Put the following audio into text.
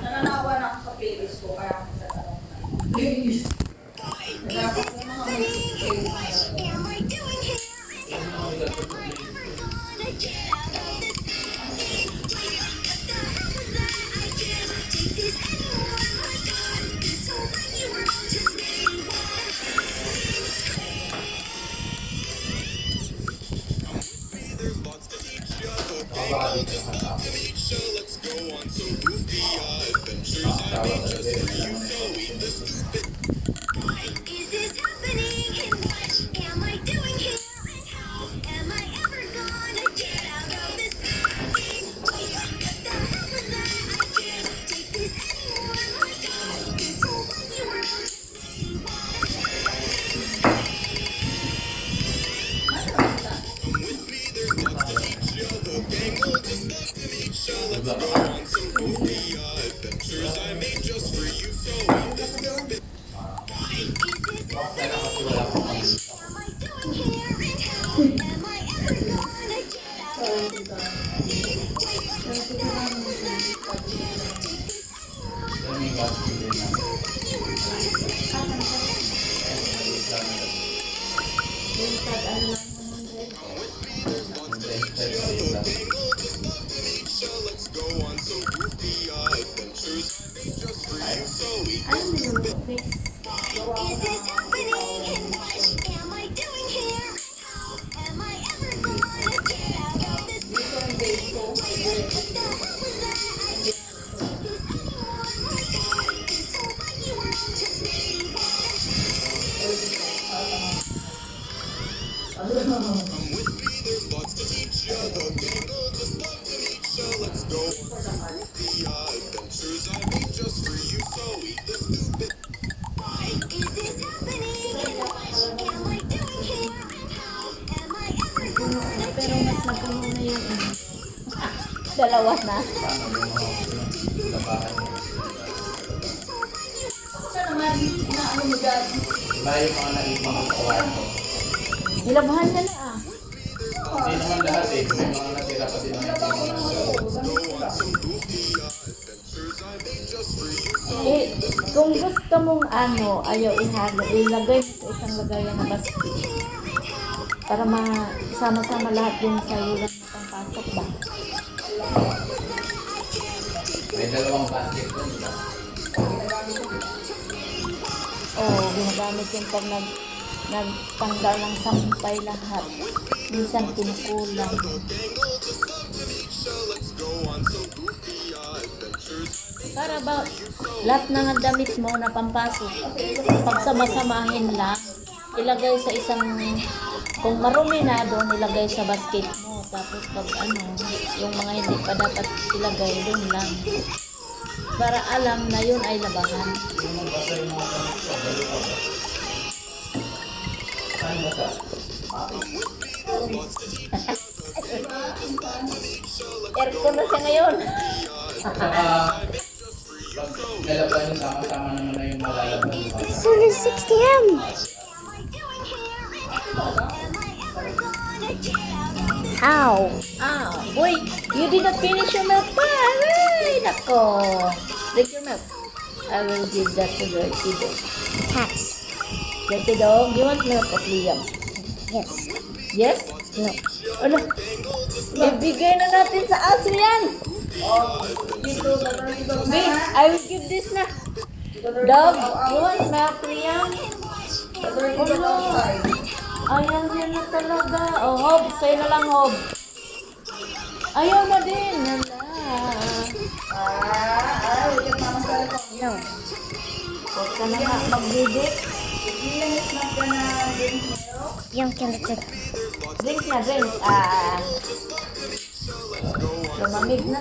Nananawa na ako sa playlist ko, kaya ako sa tanong na. Playlist. Dapat yung mga playlist na yun. Let's go on some goofy adventures. I made just for you, so eat the stupid. What is this happening and what am I doing here and how am I ever gonna get out of this thing? What the hell was that? I can't take this anymore. My God, this whole funny world is me. Come with me, there's lots to teach you. The gang will just love to meet you. Let's go on some goofy adventures I made just for you, so eat the stupid. What is this happening? What am I doing here and how am I ever gonna get out of this thing? What the hell was that? I can't take this anymore. So many words to say. Come with me, there's lots to teach you. The gang will just love to meet you. Let's go on some goofy adventures I made just for you, so eat the stupid. What is this happening and what am I doing here and how am I ever gonna get out of this thing? What the hell was that? I can't take this anymore. My God, this whole funny world just made me Come with me, there's lots to teach you. The gang will just love to meet you. Let's go on some goofy adventures I made just for you, so eat the stupid. What is this happening and what am I doing here and how am I ever gonna Pero mas napuno na yung dalawa na. Saan naman, inaano mo dyan? Iba yung mga naging mga kawan ko. Nilabahan na na ah. Hindi naman lahat eh. May mga natira pa din mga Eh, kung gusto mong ano, ayaw ihalo, ilagay mo sa isang lagayan na basket. Para masama-sama lahat yung sayulan na pangpasok ba? may dalawang basket doon, di ba? Oo, ginagamit yung pag nagtanggal ng sampay lahat. Minsan kinukulang. Para ba lahat ng damit mo na pampasok, pagsama-samahin lang, ilagay sa isang, kung marumi na doon, ilagay sa basket mo. Tapos pag ano, yung mga hindi pa dapat ilagay doon lang. Para alam na yun ay labahan. Aircon na siya ngayon. Dalapan yung sama-sama naman na yung malalabang. It's only 6 p.m. Ow. Ah, wait, you did not finish your milk pa. Aray, nako. Drink your milk. I will give that to Dirty Dog. Pass. Dirty Dog, you want milk of Liam? Yes. Yes? No. Ano? Ibigay na natin sa aso yan. Wait, I will give this na. Dog, you want milk, Liam? Ano? Ayaw niya na talaga. Oh, Hob, sa'yo na lang, Hob. Ayaw na din. Nala. No. Huwag ka na nga magbidik. Yung kilitid. Drink na, drink. Lumamig na.